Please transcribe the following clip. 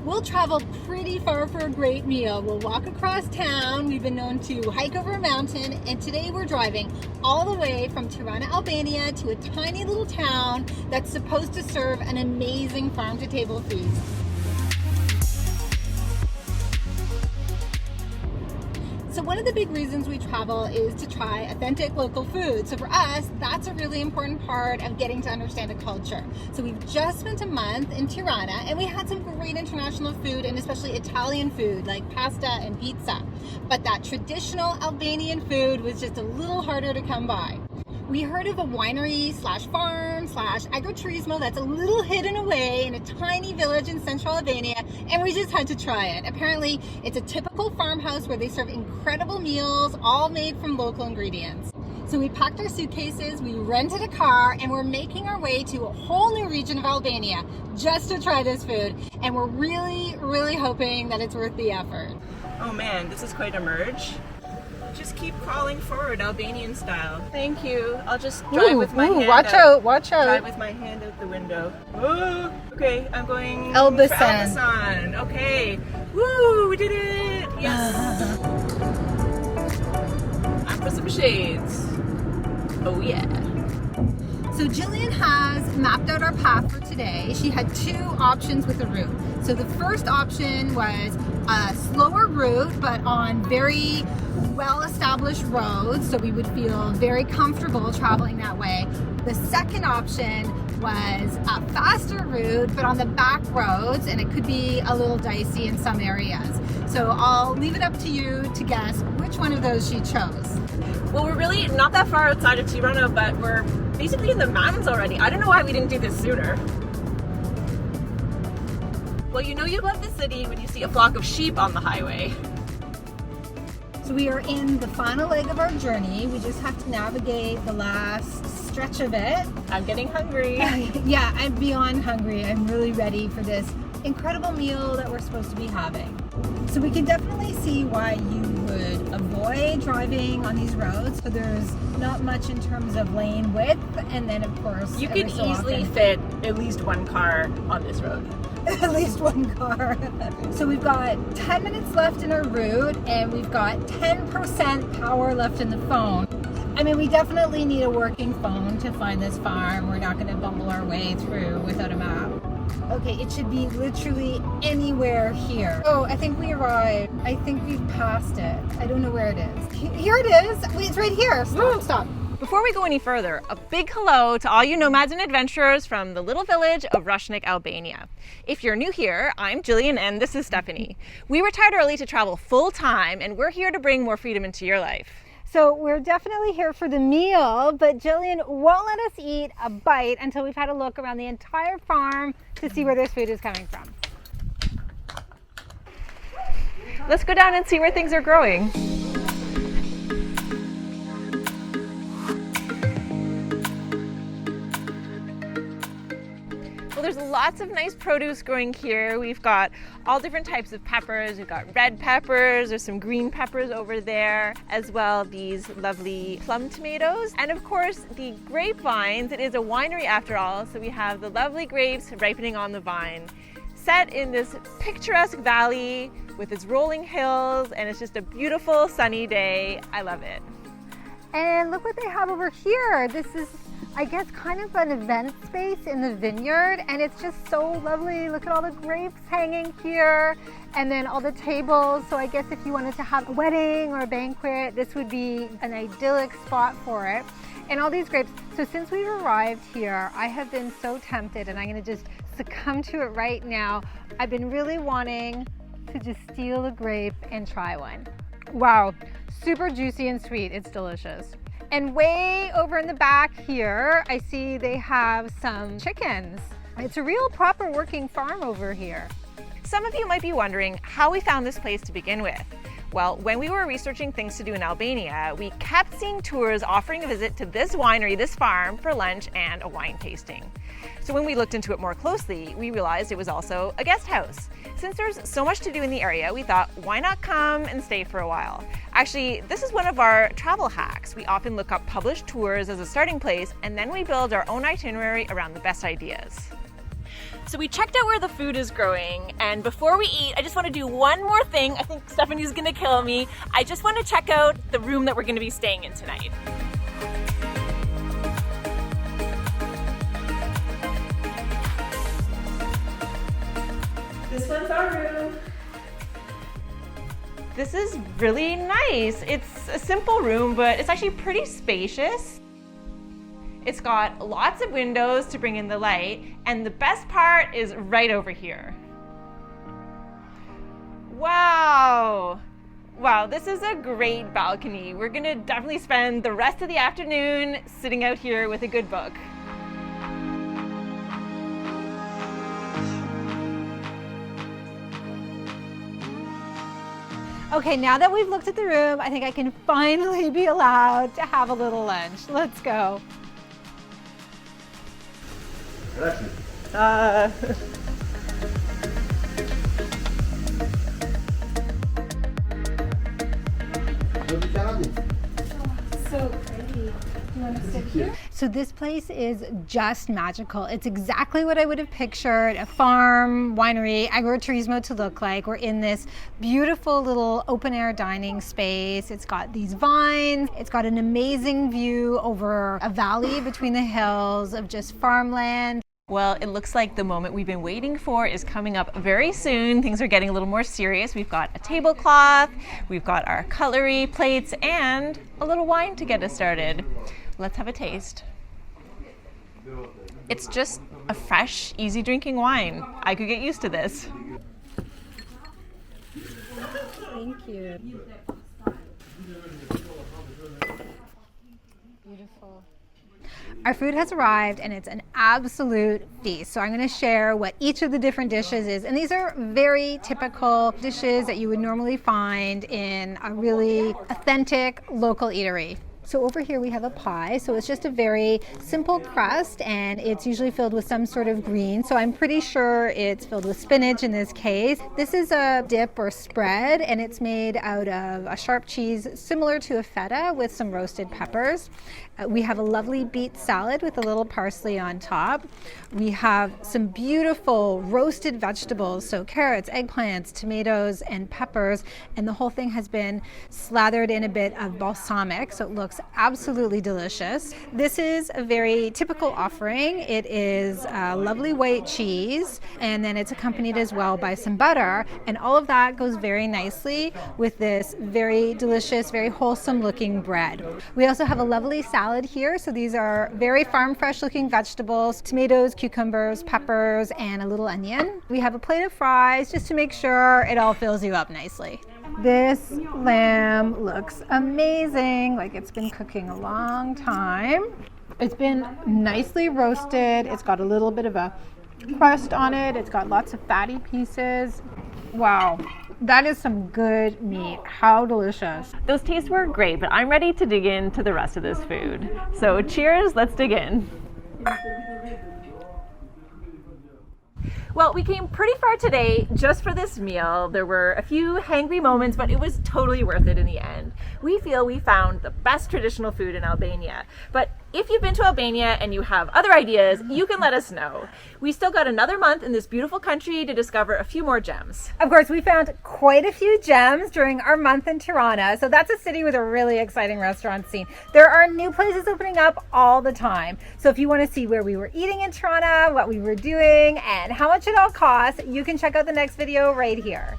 We'll travel pretty far for a great meal. We'll walk across town. We've been known to hike over a mountain, and today we're driving all the way from Tirana, Albania to a tiny little town that's supposed to serve an amazing farm-to-table feast. So one of the big reasons we travel is to try authentic local food. So for us, that's a really important part of getting to understand a culture. So we've just spent a month in Tirana, and we had some great international food, and especially Italian food like pasta and pizza. But that traditional Albanian food was just a little harder to come by. We heard of a winery / farm / agriturismo that's a little hidden away in a tiny village in central Albania, and we just had to try it. Apparently, it's a typical farmhouse where they serve incredible meals, all made from local ingredients. So we packed our suitcases, we rented a car, and we're making our way to a whole new region of Albania just to try this food. And we're really hoping that it's worth the effort. Oh man, this is quite a merge. Just keep crawling forward, Albanian style. Thank you. I'll just drive with my hand watch out, watch out. Drive with my hand out the window. Oh, okay, I'm going Elbasan. for Elbasan. Okay. Woo, we did it. Yes. I'm for some shades. Oh yeah. So Gillian has mapped out our path for today. She had two options with the route. So the first option was a slower route, but on very well-established roads, so we would feel very comfortable traveling that way. The second option was a faster route, but on the back roads, and it could be a little dicey in some areas. So I'll leave it up to you to guess which one of those she chose. Well, we're really not that far outside of Tirana, but we're basically in the mountains already. I don't know why we didn't do this sooner. Well, you know you love the city when you see a flock of sheep on the highway. So we are in the final leg of our journey. We just have to navigate the last stretch of it. I'm getting hungry. Yeah, I'm beyond hungry. I'm really ready for this incredible meal that we're supposed to be having. So we can definitely see why you would avoid driving on these roads. So there's not much in terms of lane width, and then of course you can easily fit at least one car on this road. At least one car. So we've got 10 minutes left in our route, and we've got 10% power left in the phone. I mean, we definitely need a working phone to find this farm. We're not going to bumble our way through without a map. Okay, it should be literally anywhere here. Oh, I think we arrived. I think we've passed it. I don't know where it is. Here it is. Wait, it's right here. Stop. Before we go any further, a big hello to all you nomads and adventurers from the little village of R.LUM.R, Albania. If you're new here, I'm Gillian and this is Stephanie. We retired early to travel full time, and we're here to bring more freedom into your life. So we're definitely here for the meal, but Gillian won't let us eat a bite until we've had a look around the entire farm to see where this food is coming from. Let's go down and see where things are growing. Well, there's lots of nice produce growing here. We've got all different types of peppers. We've got red peppers, there's some green peppers over there, as well these lovely plum tomatoes. And of course, the grapevines. It is a winery after all, so we have the lovely grapes ripening on the vine. Set in this picturesque valley with its rolling hills, and it's just a beautiful sunny day. I love it. And look what they have over here. This is, I guess, kind of an event space in the vineyard, and it's just so lovely. Look at all the grapes hanging here, and then all the tables. So I guess if you wanted to have a wedding or a banquet, this would be an idyllic spot for it. And all these grapes. So since we've arrived here, I have been so tempted, and I'm gonna just succumb to it right now. I've been really wanting to just steal a grape and try one. Wow, super juicy and sweet. It's delicious. And way over in the back here, I see they have some chickens. It's a real proper working farm over here. Some of you might be wondering how we found this place to begin with. Well, when we were researching things to do in Albania, we kept seeing tours offering a visit to this winery, this farm, for lunch and a wine tasting. So when we looked into it more closely, we realized it was also a guest house. Since there's so much to do in the area, we thought, why not come and stay for a while? Actually, this is one of our travel hacks. We often look up published tours as a starting place, and then we build our own itinerary around the best ideas. So we checked out where the food is growing, and before we eat, I just want to do one more thing. I think Stephanie's gonna kill me. I just want to check out the room that we're gonna be staying in tonight. This one's our room. This is really nice. It's a simple room, but it's actually pretty spacious. It's got lots of windows to bring in the light, and the best part is right over here. Wow! Wow, this is a great balcony. We're gonna definitely spend the rest of the afternoon sitting out here with a good book. Okay, now that we've looked at the room, I think I can finally be allowed to have a little lunch. Let's go. So pretty. You want to sit here? So this place is just magical. It's exactly what I would have pictured a farm, winery, agriturismo to look like. We're in this beautiful little open air dining space. It's got these vines. It's got an amazing view over a valley between the hills of just farmland. Well, it looks like the moment we've been waiting for is coming up very soon. Things are getting a little more serious. We've got a tablecloth, we've got our cutlery, plates, and a little wine to get us started. Let's have a taste. It's just a fresh, easy drinking wine. I could get used to this. Thank you. Beautiful. Our food has arrived and it's an absolute feast. So I'm going to share what each of the different dishes is. And these are very typical dishes that you would normally find in a really authentic local eatery. So over here we have a pie. So it's just a very simple crust and it's usually filled with some sort of green. So I'm pretty sure it's filled with spinach in this case. This is a dip or spread and it's made out of a sharp cheese similar to a feta with some roasted peppers. We have a lovely beet salad with a little parsley on top. We have some beautiful roasted vegetables, so carrots, eggplants, tomatoes, and peppers, and the whole thing has been slathered in a bit of balsamic, so it looks absolutely delicious. This is a very typical offering. It is a lovely white cheese, and then it's accompanied as well by some butter, and all of that goes very nicely with this very delicious, very wholesome looking bread. We also have a lovely salad here. So these are very farm fresh looking vegetables, tomatoes, cucumbers, peppers, and a little onion. We have a plate of fries just to make sure it all fills you up nicely. This lamb looks amazing, like it's been cooking a long time. It's been nicely roasted. It's got a little bit of a crust on it. It's got lots of fatty pieces. Wow. That is some good meat. How delicious. Those tastes were great, but I'm ready to dig into the rest of this food. So cheers, let's dig in. Well, we came pretty far today just for this meal. There were a few hangry moments, but it was totally worth it in the end. We feel we found the best traditional food in Albania. But if you've been to Albania and you have other ideas, you can let us know. We still got another month in this beautiful country to discover a few more gems. Of course, we found quite a few gems during our month in Tirana. So that's a city with a really exciting restaurant scene. There are new places opening up all the time. So if you want to see where we were eating in Tirana, what we were doing, and how much it all costs, you can check out the next video right here.